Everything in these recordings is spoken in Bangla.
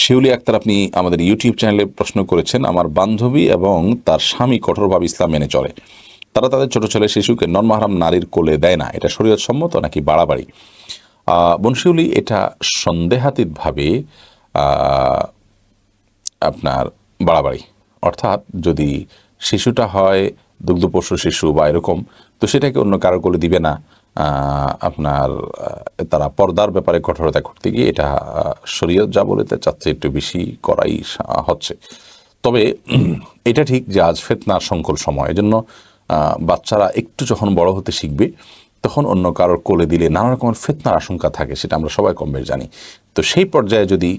শিউলি আক্তার, আপনি আমাদের ইউটিউব চ্যানেলে প্রশ্ন করেছেন, আমার বান্ধবী এবং তার স্বামী কঠোরভাবে ইসলাম মেনে চলে। তারা তাদের ছোট ছেলে শিশুকে নন মাহরাম নারীর কোলে দেয় না, এটা শরীয়ত সম্মত নাকি বাড়াবাড়ি? বোন শিউলি, এটা সন্দেহাতীতভাবে আপনার বাড়াবাড়ি। অর্থাৎ যদি শিশুটা হয় দুগ্ধপোষ্য শিশু বা এরকম, তো সেটাকে অন্য কারো কোলে দিবে না। আপনার তারা পর্দার ব্যাপারে কঠোরতা করতে গিয়ে এটা শরীয়ত যা বলতে চাচ্ছে একটু বেশি করাই হচ্ছে। তবে এটা ঠিক যে আজ ফিতনার সংকুল সময়, এজন্য বাচ্চারা একটু যখন বড় হতে শিখবে তখন অন্য কারোর কোলে দিলে নানা রকমের ফিতনার আশঙ্কা থাকে, সেটা আমরা সবাই কম বেশ জানি। তো সেই পর্যায়ে যদি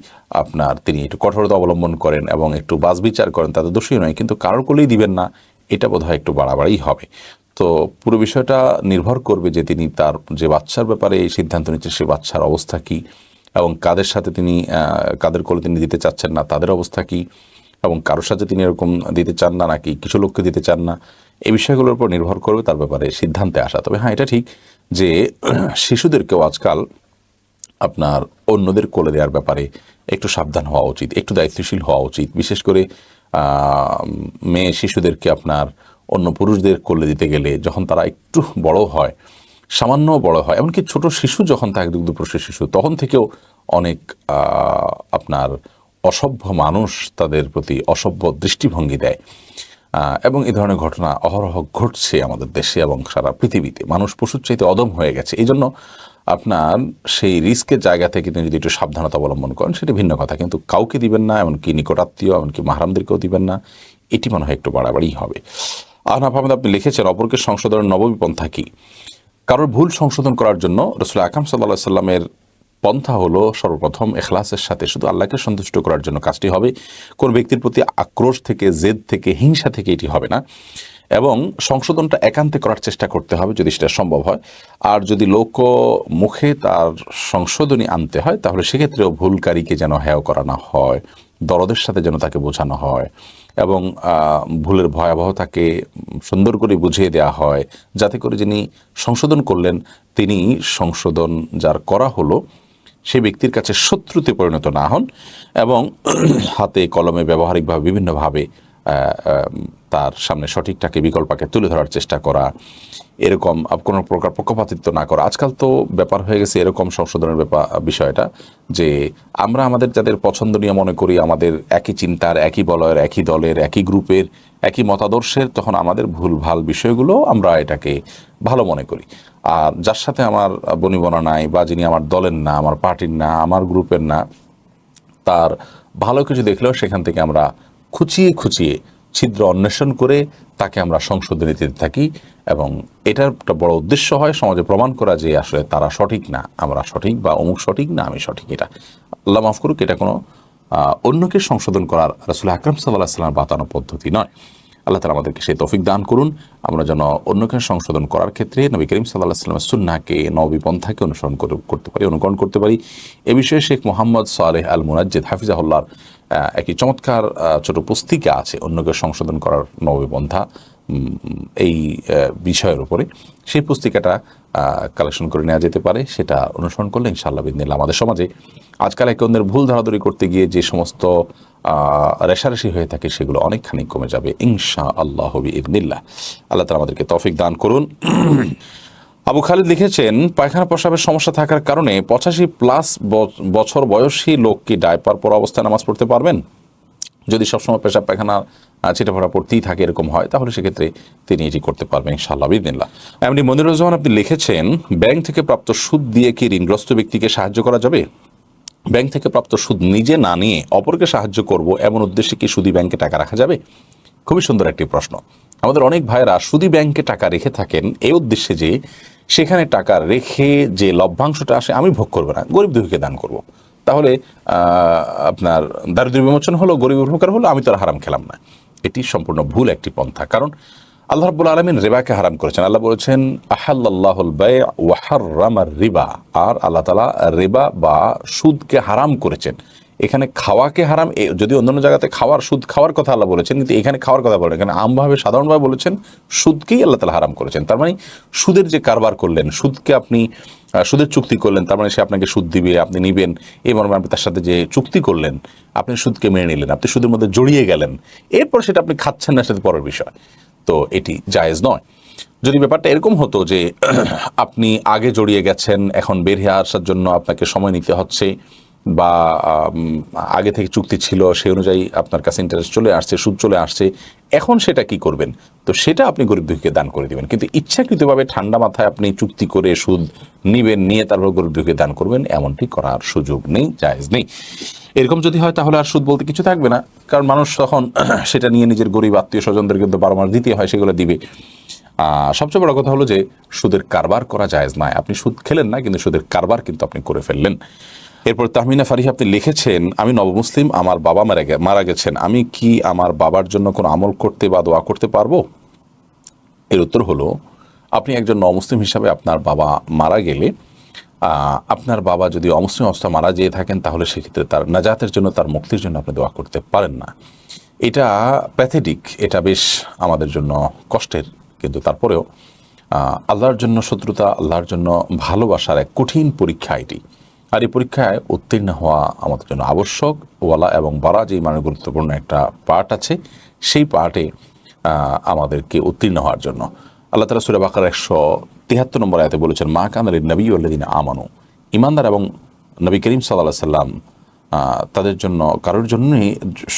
তিনি একটু কঠোরতা অবলম্বন করেন এবং একটু বাছবিচার করেন, তাতে দোষী নয়, কিন্তু কারোর কোলেই দিবেন না, এটা বোধহয় একটু বাড়াবাড়ি হবে। তো পুরো বিষয়টা নির্ভর করবে যে তিনি তার যে বাচ্চার ব্যাপারে এই সিদ্ধান্ত নিচ্ছেন সে বাচ্চার অবস্থা কী, এবং কাদের সাথে তিনি কাদের কোলে তিনি দিতে চাচ্ছেন না তাদের অবস্থা কী, এবং কারোর সাথে তিনি এরকম দিতে চান না নাকি কিছু লোককে দিতে চান না, এই বিষয়গুলোর উপর নির্ভর করবে তার ব্যাপারে সিদ্ধান্তে আসা। তবে হ্যাঁ, এটা ঠিক যে শিশুদেরকেও আজকাল আপনার অন্যদের কোলে দেওয়ার ব্যাপারে একটু সাবধান হওয়া উচিত, একটু দায়িত্বশীল হওয়া উচিত। বিশেষ করে মেয়ে শিশুদেরকে আপনার অন্য পুরুষদের কোলে দিতে গেলে যখন তারা একটু বড় হয়, সামান্য বড় হয়, এমনকি ছোট শিশু যখন থাকে দুগ্ধপোষ্য শিশু, তখন থেকেও অনেক আপনার অসভ্য মানুষ তাদের প্রতি অসভ্য দৃষ্টিভঙ্গি দেয়, এবং এই ধরনের ঘটনা অহরহ ঘটছে আমাদের দেশে এবং সারা পৃথিবীতে। মানুষ পশুর চাইতে অদম হয়ে গেছে। এই জন্য আপনার সেই রিস্কের জায়গা থেকে তিনি যদি একটু সাবধানতা অবলম্বন করেন সেটা ভিন্ন কথা, কিন্তু কাউকে দিবেন না, এমনকি নিকটাত্মীয় এমনকি মাহরামদেরকেও দিবেন না, এটি মনে হয় একটু বাড়াবাড়ি হবে। আহনাফ আহমেদ, আপনি লিখেছেন, অপরকে সংশোধনের নবমী পন্থা কি? কারোর ভুল সংশোধন করার জন্য রাসূল আকরাম সাল্লাল্লাহু আলাইহি সাল্লামের পন্থা হলো সর্বপ্রথম ইখলাসের সাথে শুধু আল্লাহকে সন্তুষ্ট করার জন্য কাজটি হবে। কোন ব্যক্তির প্রতি আক্রোশ থেকে, জেদ থেকে, হিংসা থেকে এটি হবে না, এবং সংশোধনটা একান্তে করার চেষ্টা করতে হবে যদি সেটা সম্ভব হয়। আর যদি লোক মুখে তার সংশোধনী আনতে হয় তাহলে সেক্ষেত্রেও ভুলকারীকে যেন হেয় করানো হয়, দরদের সাথে যেন তাকে বোঝানো হয়, এবং ভুলের ভয়াবহতাকে সুন্দর করে বুঝিয়ে দেওয়া হয়, যাতে করে যিনি সংশোধন করলেন তিনি সংশোধন যার করা হলো সেই ব্যক্তির কাছে শত্রুতে পরিণত না হন, এবং হাতে কলমে ব্যবহারিকভাবে বিভিন্নভাবে তার সামনে সঠিকটাকে বিকল্পকে তুলে ধরার চেষ্টা করা, এরকম কোনো প্রকার পক্ষপাতিত্ব না করা। আজকাল তো ব্যাপার হয়ে গেছে এরকম সংশোধনের বিষয়টা যে আমরা আমাদের যাদের পছন্দনীয় মনে করি, আমাদের একই চিন্তার, একই বলয়ের, একই দলের, একই গ্রুপের, একই মতাদর্শের, তখন আমাদের ভুলভাল বিষয়গুলো আমরা এটাকে ভালো মনে করি। আর যার সাথে আমার বনিবনা নাই, বা যিনি আমার দলের না, আমার পার্টির না, আমার গ্রুপের না, তার ভালো কিছু দেখলেও সেখান থেকে আমরা খুঁচিয়ে খুঁচিয়ে ছিদ্র অন্বেষণ করে তাকে আমরা সংশোধনী দিতে থাকি, এবং এটার একটা বড় উদ্দেশ্য হয় সমাজে প্রমাণ করা যে আসলে তারা সঠিক না, আমরা সঠিক, বা অমুক সঠিক না আমি সঠিক। এটা আল্লাহ মাফ করুক, এটা কোনো অন্যকে সংশোধন করার রাসূল আকরাম সাল্লাল্লাহু আলাইহি ওয়াসাল্লামের বাতানো পদ্ধতি নয়। আল্লাহ তাআলা আমাদেরকে সেই তৌফিক দান করুন, আমরা যেন অন্যকে সংশোধন করার ক্ষেত্রে নবী করিম সাল্লাল্লাহু আলাইহি ওয়াসাল্লামের সুন্নাহকে, নবী পন্থাকে অনুসরণ করতে পারি, অনুকরণ করতে পারি। এ বিষয়ে শেখ মোহাম্মদ সালেহ আল মুনাজ্জিদ হাফিজাহুল্লাহর একটি চমৎকার ছোট পুস্তিকা আছে অন্যকে সংশোধন করার নবী পন্থা, এই বিষয়ের উপরে। সেই পুস্তিকাটা কালেকশন করে নেওয়া যেতে পারে, সেটা অনুসরণ করলে ইনশাআল্লাহ বিদিনিল্লাহ আমাদের সমাজে আজকাল একে অন্যের ভুল ধরাধরি করতে গিয়ে যে সমস্ত রেশারেশি হয়ে থাকে সেগুলো অনেকখানি কমে যাবে ইনশাআল্লাহ বিইذনিল্লাহ। আল্লাহ তাআলা আমাদেরকে তৌফিক দান করুন। আবু খালিদ লিখেছেন, পায়খানা প্রস্রাবের সমস্যা থাকার কারণে 85+ বছর বয়সী লোক কি ডায়পার পরা অবস্থায় নামাজ পড়তে পারবেন? যদি সবসময় পেশাব পায়খানা ছিটাফোঁটা পড়তেই থাকে এরকম হয়, তাহলে সেক্ষেত্রে তিনি এটি করতে পারবেন ইনশাআল্লাহ বিইذনিল্লাহ। এমনি মনিরুজ্জামান, আপনি লিখেছেন, ব্যাংক থেকে প্রাপ্ত সুদ দিয়ে কি ঋণগ্রস্ত ব্যক্তিকে সাহায্য করা যাবে? ব্যাংক থেকে প্রাপ্ত সুদ নিজে না নিয়ে অপরকে সাহায্য করব এমন উদ্দেশ্যে কি সুদী ব্যাংকে টাকা রাখা যাবে? খুবই সুন্দর একটি প্রশ্ন। আমাদের অনেক ভাইয়েরা সুদী ব্যাংকে টাকা রেখে থাকেন এই উদ্দেশ্যে যে সেখানে টাকা রেখে যে লভ্যাংশটা আসে আমি ভোগ করবো না, গরিব দুঃখীকে দান করব। তাহলে আপনার দারিদ্র্য বিমোচন হলো, গরিব উপকার হলো, আমি তো আর হারাম খেলাম না। এটি সম্পূর্ণ ভুল একটি পন্থা। কারণ আল্লাহ রাব্বুল আলামিন রিবাকে হারাম করেছেন। আল্লাহ বলেছেন, আহাল্লাল্লাহুল বায়' ওয়া হাররামার রিবা, আর আল্লাহ তাআলা রিবা বা সুদকে হারাম করেছেন। এখানে খাওয়াকে হারাম, যদি অন্যান্য জায়গাতে সুদ খাওয়ার কথা আল্লাহ বলেছেন, কিন্তু এখানে খাওয়ার কথা বলেন, এখানে আমভাবে সাধারণভাবে বলেছেন সুদকেই আল্লাহ তাআলা হারাম করেছেন। তার মানে সুদের যে কারবার করলেন, সুদকে আপনি সুদের চুক্তি করলেন, তার মানে সে আপনাকে সুদ দিবে, আপনি নিবেন, এই মর্মে আপনি তার সাথে যে চুক্তি করলেন, আপনি সুদকে মেনে নিলেন, আপনি সুদের মধ্যে জড়িয়ে গেলেন, এরপর সেটা আপনি খাচ্ছেন না, সেটা পরের বিষয়। তো এটি জায়েজ নয়। যদি ব্যাপারটা এরকম হতো যে আপনি আগে জড়িয়ে গেছেন, এখন বের হয়ে আসার জন্য আপনাকে সময় নিতে হচ্ছে, বা আগে থেকে চুক্তি ছিল, সেই অনুযায়ী আপনার কাছে ইন্টারেস্ট চলে আসছে, সুদ চলে আসছে, এখন সেটা কি করবেন? তো সেটা আপনি গরিব দুঃখীকে দান করে দিবেন। কিন্তু ইচ্ছাকৃতভাবে ঠান্ডা মাথায় আপনি চুক্তি করে সুদ নিবেন, নিয়ে তারপর গরিব দুঃখীকে দান করবেন, এমনটি করার সুযোগ নেই, জায়েজ নেই। এরকম যদি হয় তাহলে আর সুদ বলতে কিছু থাকবে না, কারণ মানুষ তখন সেটা নিয়ে নিজের গরিব আত্মীয় স্বজনদের কিন্তু 12 মাস দিতে হয়, সেগুলো দিবে। সবচেয়ে বড় কথা হলো যে সুদের কারবার করা জায়েজ নয়। আপনি সুদ খেলেন না, কিন্তু সুদের কারবার কিন্তু আপনি করে ফেললেন। এরপর তাহমিনা ফারিহা আপনি লিখেছেন, আমি নবমুসলিম, আমার বাবা মারা গেছেন, আমি কি আমার বাবার জন্য কোনো আমল করতে বা দোয়া করতে পারবো? এর উত্তর হলো, আপনি একজন নবমুসলিম হিসাবে আপনার বাবা মারা গেলে, আপনার বাবা যদি অমুসলিম অবস্থা মারা যেয়ে থাকেন, তাহলে সেক্ষেত্রে তার নাজাতের জন্য, তার মুক্তির জন্য আপনি দোয়া করতে পারেন না। এটা প্যাথেটিক, এটা বেশ আমাদের জন্য কষ্টের, কিন্তু তারপরেও আল্লাহর জন্য শত্রুতা, আল্লাহর জন্য ভালোবাসার এক কঠিন পরীক্ষা এটি। আর এই পরীক্ষায় উত্তীর্ণ হওয়া আমাদের জন্য আবশ্যক। ওয়ালা এবং বারা যে মানে গুরুত্বপূর্ণ একটা পার্ট আছে, সেই পার্টে আমাদেরকে উত্তীর্ণ হওয়ার জন্য আল্লাহ তাআলা সূরা বাকারা 173 নম্বর আয়াতে বলেছেন, মা কানা লিন-নবী ওয়াল্লাযিনা আমানু, ঈমানদার এবং নবী করিম সাল্লাল্লাহু আলাইহি সাল্লাম তাদের জন্য কারোর জন্যই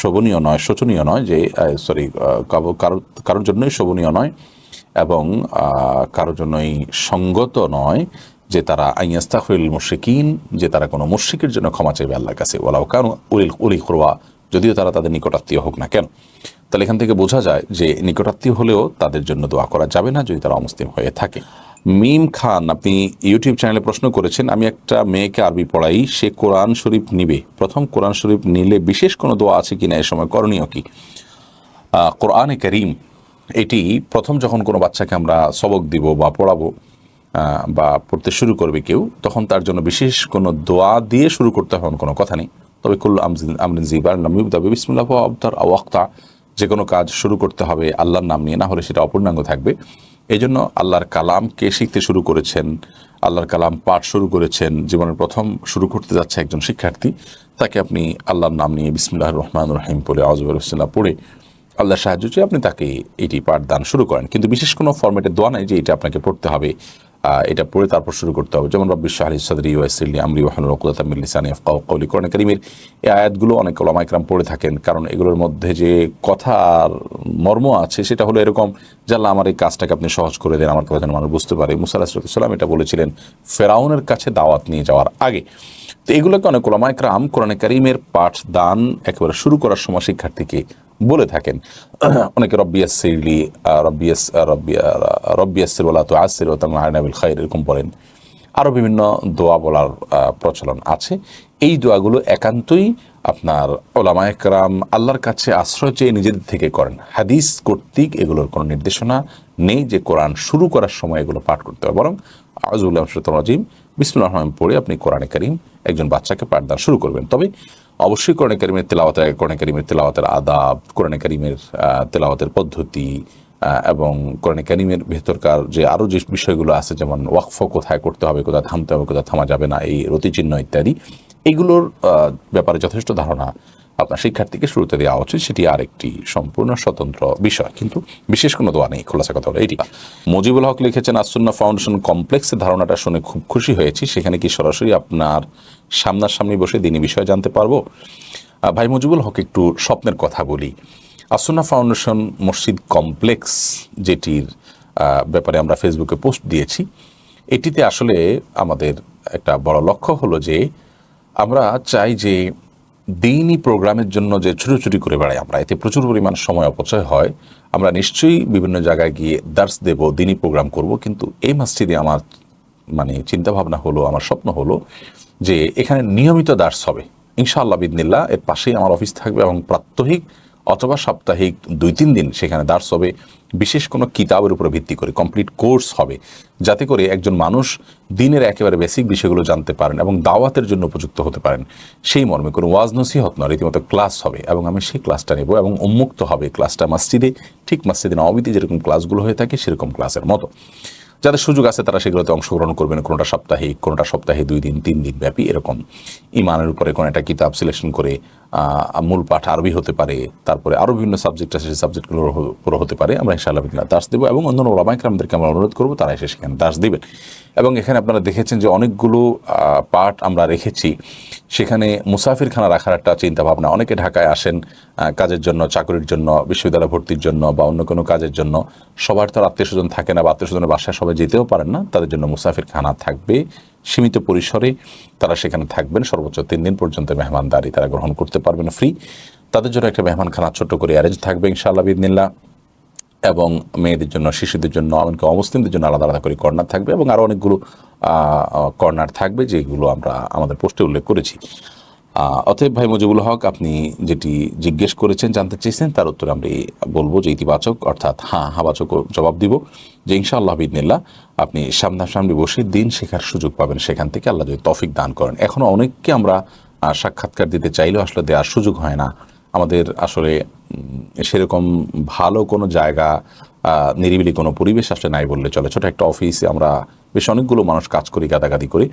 শোভনীয় নয়, শোচনীয় নয় যে কারোর জন্যই শোভনীয় নয় এবং কারোর জন্যই সঙ্গত নয় যে তারা আইয়াস্তাগফিরুল মুশরিকিন, যে তারা কোনো মুশরিকের জন্য ক্ষমা চাইবে আল্লাহর কাছে, ওয়ালাউ কানু উলি কুরবা, যদিও তারা তাদের নিকটাত্মীয় হোক না কেন। তাহলে এখান থেকে বোঝা যায় যে নিকটাত্মীয় হলেও তাদের জন্য দোয়া করা যাবে না যদি তারা অমুসলিম হয়ে থাকে। মিম খান আপনি ইউটিউব চ্যানেলে প্রশ্ন করেছেন, আমি একটা মেয়েকে আরবি পড়াই, সে কোরআন শরীফ নিবে, প্রথম কোরআন শরীফ নিলে বিশেষ কোনো দোয়া আছে কিনা, এ সময় করণীয় কি? কোরআনে কারীম এটি প্রথম যখন কোনো বাচ্চাকে আমরা সবক দিব বা পড়াবো বা পড়তে শুরু করবে কেউ, তখন তার জন্য বিশেষ কোনো দোয়া দিয়ে শুরু করতে হবে কোনো কথা নেই। তবে কুল্লু আমরিন জিবার লাম ইবদা বিসমিল্লাহ ওয়া আবতার আও ওয়াক্তা, যে কোনো কাজ শুরু করতে হবে আল্লাহর নাম নিয়ে, না হলে সেটা অপূর্ণাঙ্গ থাকবে। এই জন্য আল্লাহর কালামকে শিখতে শুরু করেছেন, আল্লাহর কালাম পাঠ শুরু করেছেন, জীবনের প্রথম শুরু করতে যাচ্ছে একজন শিক্ষার্থী, তাকে আপনি আল্লাহর নাম নিয়ে বিসমিল্লাহির রহমানির রহিম পড়ে, আউযু বিল্লাহ পড়ে আল্লাহর সাহায্য চেয়ে আপনি তাকে এটি পাঠদান শুরু করেন। কিন্তু বিশেষ কোনো ফরম্যাটের দোয়া নাই যে এটা আপনাকে পড়তে হবে, এটা পড়ে তারপর শুরু করতে হবে। যেমন রব্বি ইশরাহ লি সাদরি ওয়া ইয়াসসির লি আমরি ওয়াহলুল উকদাতাম মিন লিসানি ইয়াফকাহু কওলি, কোরআন কারীমের এই আয়াতগুলো অনেক উলামা ইকরাম পড়ে থাকেন, কারণ এগুলোর মধ্যে যে কথার মর্ম আছে সেটা হলো এরকম যে আল্লাহ আমার এই কাজটাকে আপনি সহজ করে দেন, আমার কথা যেন মানুষ বুঝতে পারে। মুসা আলাইহিস সালাম এটা বলেছিলেন ফেরাউনের কাছে দাওয়াত নিয়ে যাওয়ার আগে। তো এগুলোকে অনেক উলামা ইকরাম কোরআন কারীমের পাঠদান একেবারে শুরু করার সময় শিক্ষার্থীকে বলে থাকেন। অনেকে রব্বিয়াসসির ওয়ালা তুআসসির ওয়া তামআনা বিল খায়র এরকম বলেন। আরও বিভিন্ন দোয়া বলার প্রচলন আছে। এই দোয়াগুলো একান্তই আপনার উলামায়ে কেরাম আল্লাহর কাছে আশ্রয় চেয়ে নিজেদের থেকে করেন। হাদিস কর্তৃক এগুলোর কোনো নির্দেশনা নেই যে কোরআন শুরু করার সময় এগুলো পাঠ করতে হবে, বরং আউযু বিল্লাহি মিনাশ শাইতানির রাজিম বিসমিল্লাহির রহমানির রহিম পড়ে আপনি কোরআনে কারীম একজন বাচ্চাকে পাঠদান শুরু করবেন। তবে অবশ্যই কোরআনে কারীমের তেলাওয়াতের আদাব, কোরআনে কারীমের তেলাওয়াতের পদ্ধতি এবং কোরআনে কারীমের ভেতরকার যে আরও যে বিষয়গুলো আছে, যেমন ওয়াকফ কোথায় করতে হবে, কোথায় থামতে হবে, কোথায় থামা যাবে না, এই রতিচিহ্ন ইত্যাদি, এগুলোর ব্যাপারে যথেষ্ট ধারণা আপনার শিক্ষার্থীকে শুরুতে দেওয়া উচিত। সেটি আরেকটি সম্পূর্ণ স্বতন্ত্র বিষয়, কিন্তু বিশেষ কোনো দোয়া নেই। খোলাসা কথা হলো এটি। মুজিবুল হক লিখেছেন, আসুন্নাহ ফাউন্ডেশন কমপ্লেক্সের ধারণাটা শুনে খুব খুশি হয়েছি, সেখানে কি সরাসরি আপনার সামনাসামনি বসে দিনই বিষয় জানতে পারবো? ভাই মুজিবুল হক, একটু স্বপ্নের কথা বলি। আসুন্নাহ ফাউন্ডেশন মসজিদ কমপ্লেক্স, যেটির ব্যাপারে আমরা ফেসবুকে পোস্ট দিয়েছি, এটিতে আসলে আমাদের একটা বড় লক্ষ্য হলো যে আমরা চাই যে দিনই প্রোগ্রামের জন্য যে ছুটোছুটি করে বেড়াই আমরা, এতে প্রচুর পরিমাণ সময় অপচয় হয়। আমরা নিশ্চয়ই বিভিন্ন জায়গায় গিয়ে দার্স দেব, দিনই প্রোগ্রাম করব, কিন্তু এই মসজিদে আমার চিন্তাভাবনা হলো, আমার স্বপ্ন হলো যে এখানে নিয়মিত দার্স হবে ইনশাআল্লাহ বিদনিল্লাহ। এর পাশেই আমার অফিস থাকবে এবং প্রাত্যহিক অথবা সাপ্তাহিক 2-3 দিন সেখানে দার্স হবে, বিশেষ কোনো কিতাবের উপর ভিত্তি করে কমপ্লিট কোর্স হবে, যাতে করে একজন মানুষ দিনের একেবারে বেসিক বিষয়গুলো জানতে পারেন এবং দাওয়াতের জন্য উপযুক্ত হতে পারেন। সেই মর্মে কোনো ওয়াজ নসিহত নয়, রীতিমতো ক্লাস হবে এবং আমি সেই ক্লাসটা নেব এবং উন্মুক্ত হবে ক্লাসটা মসজিদে, ঠিক মসজিদে নববীতে যেরকম ক্লাসগুলো হয়ে থাকে সেরকম ক্লাসের মতো। যাদের সুযোগ আছে তারা সেগুলোতে অংশগ্রহণ করবেন, কোনোটা সাপ্তাহিক, কোনোটা সপ্তাহে 2 দিন 3 দিন ব্যাপী এরকম। ইমানের উপরে কোনো একটা কিতাব সিলেকশন করে মূল পাঠ আরবি হতে পারে, তারপরে আরও বিভিন্ন সাবজেক্ট আছে, সেই সাবজেক্টগুলোর উপর হতে পারে। আমরা ইনশাআল্লাহ দাস দেবো এবং অন্যান্য ওলামায়ে কেরামদেরকে আমরা অনুরোধ করবো তারা এসে সেখানে দাস দেবেন। এবং এখানে আপনারা দেখেছেন যে অনেকগুলো পাঠ আমরা রেখেছি, সেখানে মুসাফিরখানা রাখার একটা চিন্তা ভাবনা। অনেকে ঢাকায় আসেন কাজের জন্য, চাকরির জন্য, বিশ্ববিদ্যালয় ভর্তির জন্য বা অন্য কোনো কাজের জন্য। সবার তো আত্মীয় স্বজন থাকে না বা আত্মীয় স্বজনের বাসায় সবাই যেতেও পারেন না, তাদের জন্য মুসাফিরখানা থাকবে সীমিত পরিসরে। তারা সেখানে থাকবেন সর্বোচ্চ 3 দিন পর্যন্ত, মেহমানদারি তারা গ্রহণ করতে পারবেন ফ্রি। তাদের জন্য একটা মেহমানখানা ছোট্ট করে অ্যারেঞ্জ থাকবে ইনশাআল্লাহ বিইذনিল্লাহ। এবং মেয়েদের জন্য, শিশুদের জন্য, এমনকি অমুসলিমদের জন্য আলাদা আলাদা করে কর্নার থাকবে এবং আরও অনেকগুলো কর্নার থাকবে যেগুলো আমরা আমাদের পোস্টে উল্লেখ করেছি। অতএব ভাই মুজিবুল হক, আপনি যেটি জিজ্ঞেস করেছেন, জানতে চেয়েছেন, তার উত্তর আমরা বলবো যে ইতিবাচক, অর্থাৎ হাবাচক জবাব দিব যে ইনশাআল্লাহ বিইذনিল্লাহ আপনি সামনাসামনি বসে দিন শেখার সুযোগ পাবেন সেখান থেকে, আল্লাহ যদি তৌফিক দান করেন। এখনও অনেককে আমরা সাক্ষাৎকার দিতে চাইলেও আসলে দেওয়ার সুযোগ হয় না। আমাদের আসলে সেরকম ভালো কোনো জায়গা, নিরিবিলি কোনো পরিবেশ আসলে নাই বললে চলে। ছোটো একটা অফিসে আমরা বেশ অনেকগুলো মানুষ কাজ করি, গাদাগাদি করি।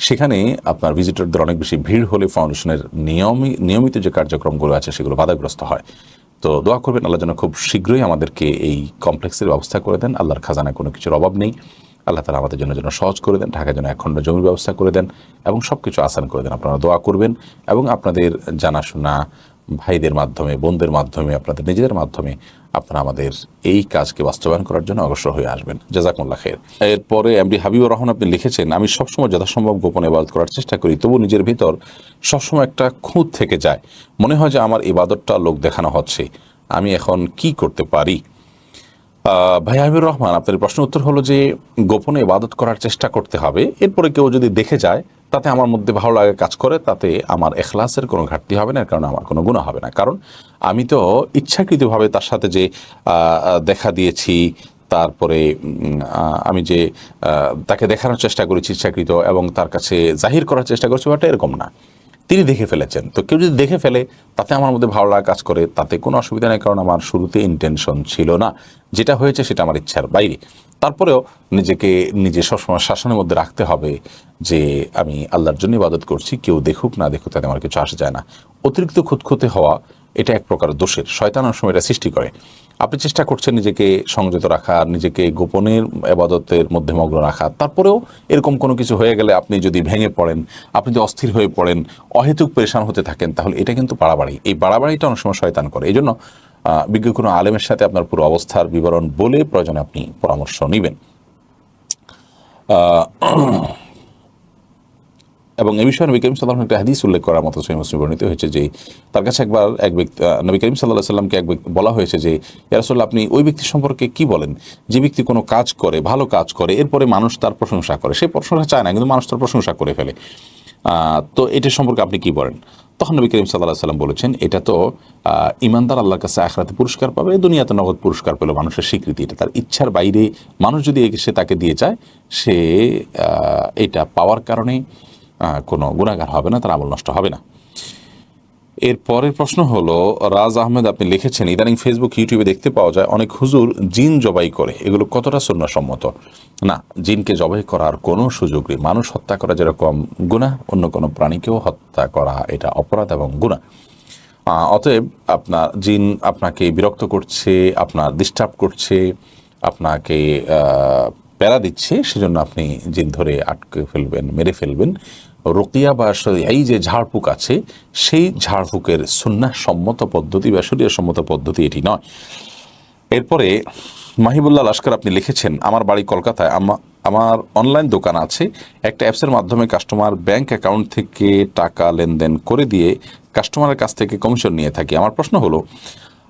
সেখানে আপনার ভিজিটরদের অনেক বেশি ভিড় হলে ফাউন্ডেশনের নিয়মিত যে কার্যক্রমগুলো আছে সেগুলো বাধাগ্রস্ত হয়। তো দোয়া করবেন আল্লাহ যেন খুব শীঘ্রই আমাদেরকে এই কমপ্লেক্সের ব্যবস্থা করে দেন। আল্লাহর খাজানায় কোনো কিছুর অভাব নেই। আল্লাহ তাআলা আমাদের জন্য সহজ করে দেন, ঢাকায় যেন 1 খণ্ড জমির ব্যবস্থা করে দেন এবং সব কিছু আসান করে দেন। আপনারা দোয়া করবেন এবং আপনাদের জানাশোনা ভাইদের মাধ্যমে, বোনদের মাধ্যমে, আপনাদের নিজেদের মাধ্যমে আপনারা আমাদের এই কাজকে বাস্তবায়ন করার জন্য অগ্রসর হয়ে আসবেন। জাযাকুমুল্লাহ খাইর। এরপরে এমডি হাবিবুর রহমান আপনি লিখেছেন, আমি সবসময় যথাসম্ভব গোপনে ইবাদত করার চেষ্টা করি, তবু নিজের ভিতর সবসময় একটা খুঁত থেকে যায়। মনে হয় যে আমার ইবাদতটা লোক দেখানো হচ্ছে। আমি এখন কি করতে পারি? ভাই হাবিবুর রহমান, আপনার প্রশ্নের উত্তর হলো যে গোপনে ইবাদত করার চেষ্টা করতে হবে। এরপরে কেউ যদি দেখে যায়, তাতে আমার মধ্যে ভালো লাগে কাজ করে, তাতে আমার এখলাসের কোনো ঘাটতি হবে না, কারণ আমার কোনো গুনাহ হবে না। কারণ আমি তো ইচ্ছাকৃতভাবে তার সাথে যে দেখা দিয়েছি, তারপরে আমি যে তাকে দেখানোর চেষ্টা করেছি ইচ্ছাকৃত এবং তার কাছে জাহির করার চেষ্টা করছি, ওটা এরকম না। তিনি দেখে ফেলেছেন। তো কেউ যদি দেখে ফেলে, তাতে আমার মধ্যে ভালো লাগা কাজ করে, তাতে কোনো অসুবিধা নেই, কারণ আমার শুরুতে ইন্টেনশন ছিল না। যেটা হয়েছে সেটা আমার ইচ্ছার বাইরে। তারপরেও নিজে সবসময় শাসনের মধ্যে রাখতে হবে যে আমি আল্লাহর জন্য ইবাদত করছি, কেউ দেখুক না দেখুক তাতে আমার কিছু আসে যায় না। অতিরিক্ত খুঁতখুঁতে হওয়া এটা এক প্রকার দোষের, শয়তান অনেক সময় এটা সৃষ্টি করে। আপনি চেষ্টা করছেন নিজেকে সংযত রাখার, নিজেকে গোপনের ইবাদতের মধ্যে মগ্ন রাখার, তারপরেও এরকম কোনো কিছু হয়ে গেলে আপনি যদি ভেঙে পড়েন, আপনি যদি অস্থির হয়ে পড়েন, অহেতুক পরেশান হতে থাকেন, তাহলে এটা কিন্তু বাড়াবাড়ি। এই বাড়াবাড়িটা অনেক সময় শয়তান করে। এই জন্য বিজ্ঞ কোনো আলেমের সাথে আপনার পুরো অবস্থার বিবরণ বলে প্রয়োজনে আপনি পরামর্শ নেবেন। এবং এই বিষয়ে নবী করিম সাল্লাল্লাহু আলাইহি ওয়াসাল্লাম একটা হাদিস উল্লেখ করার মতো সহিহ মুসলিমে বর্ণিত হয়েছে যে তার কাছে একবার এক ব্যক্তি, নবী করিম সাল্লাল্লাহু আলাইহি ওয়াসাল্লামকে বলা হয়েছে যে ইয়া রাসূলুল্লাহ, আপনি ওই ব্যক্তি সম্পর্কে কি বলেন যে ব্যক্তি কোনো কাজ করে, ভালো কাজ করে, এরপরে মানুষ তার প্রশংসা করে। সে প্রশংসা চায় না, কিন্তু মানুষ তার প্রশংসা করে ফেলে। তো এটা সম্পর্কে আপনি কি বলেন? তখন নবী করিম সাল্লাল্লাহু আলাইহি ওয়াসাল্লাম বলেছেন, এটা তো ইমানদার আল্লাহর কাছে আখিরাতে পুরস্কার পাবে, দুনিয়াতে নগদ পুরস্কার পেল। মানুষের স্বীকৃতি, এটা তার ইচ্ছার বাইরে মানুষ যদি এসে তাকে দিয়ে যায়, সে এটা পাওয়ার কারণে কোনো গুনাহগার হবে না, তার আমল নষ্ট হবে না। এর পরের প্রশ্ন হলো, রাজ আহমেদ আপনি লিখেছেন, ইদানিং ফেসবুক, ইউটিউবে দেখতে পাওয়া যায় অনেক হুজুর জিন জবাই করে, এগুলো কতটা সুন্নাহসম্মত? না, জিনকে জবাই করার কোনো সুযোগ নেই। মানুষ হত্যা করা যেরকম গুনাহ, অন্য কোনো প্রাণীকেও হত্যা করা এটা অপরাধ এবং গুনাহ। অতএব আপনার জিন আপনাকে বিরক্ত করছে, আপনার ডিস্টার্ব করছে, আপনাকে প্যারা দিচ্ছে, সেজন্য আপনি জিন ধরে আটকে ফেলবেন, মেরে ফেলবেন। রুকিয়া বা এই যে ঝাড়ফুঁক আছে, সেই ঝাড়ফুঁকের সুন্নাহ সম্মত পদ্ধতি বা শরীয়ত সম্মত পদ্ধতি এটি নয়। এরপরে মাহিবুল্লাহ লস্কর আপনি লিখেছেন, আমার বাড়ি কলকাতায়, আমার অনলাইন দোকান আছে। একটা অ্যাপসের মাধ্যমে কাস্টমার ব্যাংক অ্যাকাউন্ট থেকে টাকা লেনদেন করে দিয়ে কাস্টমারের কাছ থেকে কমিশন নিয়ে থাকি। আমার প্রশ্ন হলো,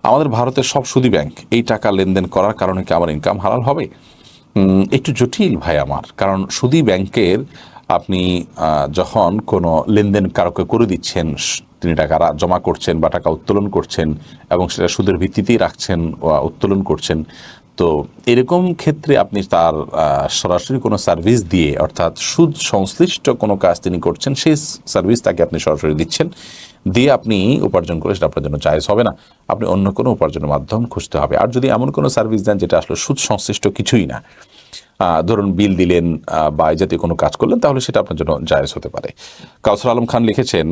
আমাদের ভারতের সব সুদী ব্যাংক এই টাকা লেনদেন করার কারণে কি আমার ইনকাম হালাল হবে? একটু জটিল ভাই আমার, কারণ সুদী ব্যাংকের আপনি যখন কোনো লেনদেন কারোকে করে দিচ্ছেন, তিনি টাকা জমা করছেন বা টাকা উত্তোলন করছেন এবং সেটা সুদের ভিত্তিতেই রাখছেন বা উত্তোলন করছেন, তো এরকম ক্ষেত্রে আপনি তার সরাসরি কোনো সার্ভিস দিয়ে, অর্থাৎ সুদ সংশ্লিষ্ট কোনো কাজ তিনি করছেন, সেই সার্ভিস তাকে আপনি সরাসরি দিচ্ছেন, দিয়ে আপনি উপার্জন করে সেটা আপনার জন্য জায়েজ হবে না। আপনি অন্য কোনো উপার্জনের মাধ্যম খুঁজতে হবে। আর যদি এমন কোনো সার্ভিস দেন যেটা আসলে সুদ সংশ্লিষ্ট কিছুই না, ধরুন বিল দিলেন বা এই জাতীয় কোনো কাজ করলেন, তাহলে সেটা আপনার জন্য জায়েজ হতে পারে। কাউসার আলম খান লিখেছেন,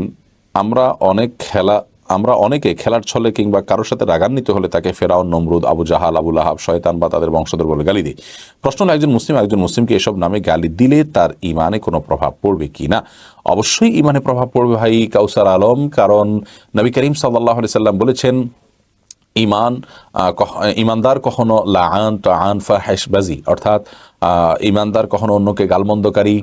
আমরা অনেকে খেলার ছলে কিংবা কারোর সাথে রাগান্বিত হলে তাকে ফেরাউন, নমরুদ, আবু জাহাল, আবু লাহাব, শয়তান বা তাদের বংশধর বলে গালি দিই। প্রশ্ন হলো, একজন মুসলিমকে এসব নামে গালি দিলে তার ইমানে কোনো প্রভাব পড়বে কি না? অবশ্যই ইমানে প্রভাব পড়বে ভাই কাউসার আলম, কারণ নবী করিম সাল্লাল্লাহু আলাইহি সাল্লাম বলেছেন, ইমানদার কখনো লাআন তাআন ফাহিশবাজি, অর্থাৎ ইমানদার কখনো অন্যকে গালমন্দকারী,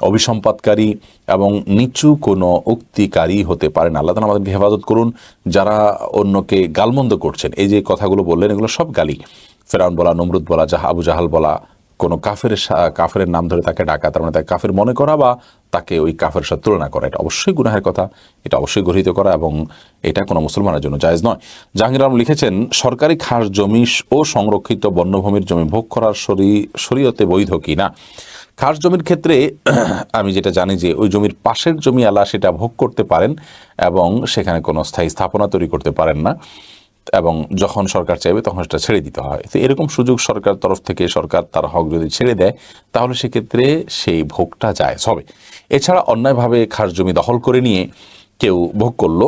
অভিসম্পাদকারী এবং নিচু কোনো উক্তিকারী হতে পারেন। আল্লাহ তাআলা আমাদেরকে হেফাজত করুন যারা অন্যকে গালমন্দ করছেন। এই যে কথাগুলো বললেন, এগুলো সব গালি। ফেরাউন বলা, নমরুদ বলা, আবু জাহাল বলা, কোনো কাফের নাম ধরে তাকে ডাকা, তার মানে তাকে কাফের মনে করা বা তাকে ওই কাফের সাথে তুলনা করা, এটা অবশ্যই গুনাহের কথা, এটা অবশ্যই গর্হিত করা, এবং এটা কোনো মুসলমানের জন্য জায়েজ নয়। জাহাঙ্গীর আলম লিখেছেন, সরকারি খাস জমি ও সংরক্ষিত বন্যভূমির জমি ভোগ করার শরীয়তে বৈধ কি না? খাস জমির ক্ষেত্রে আমি যেটা জানি যে ওই জমির পাশের জমি আলা সেটা ভোগ করতে পারেন এবং সেখানে কোনো স্থায়ী স্থাপনা তৈরি করতে পারেন না, এবং যখন সরকার চাইবে তখন সেটা ছেড়ে দিতে হয়। তো এরকম সুযোগ সরকার তরফ থেকে, সরকার তার হক যদি ছেড়ে দেয়, তাহলে সেক্ষেত্রে সেই ভোগটা জায়েজ হবে। এছাড়া অন্যায়ভাবে খাস জমি দখল করে নিয়ে কেউ ভোগ করলো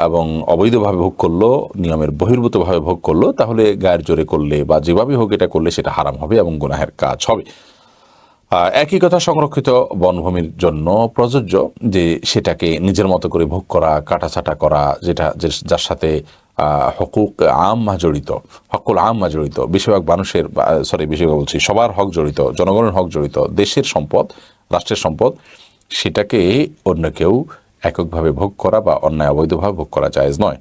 এবং অবৈধভাবে ভোগ করলো, নিয়মের বহির্ভূতভাবে ভোগ করলো, তাহলে গায়ের জোরে করলে বা যেভাবে হোক এটা করলে সেটা হারাম হবে এবং গুনাহের কাজ হবে। একই কথা সংরক্ষিত বনভূমির জন্য প্রযোজ্য, যে সেটাকে নিজের মতো করে ভোগ করা, কাটাছাটা করা, যার সাথে হকুক আম্মা জড়িত, হকুল আম্মা জড়িত, বেশিরভাগ বলছি সবার হক জড়িত, জনগণের হক জড়িত, দেশের সম্পদ, রাষ্ট্রের সম্পদ, সেটাকে অন্য কেউ এককভাবে ভোগ করা বা অন্যায় অবৈধভাবে ভোগ করা জায়েজ নয়।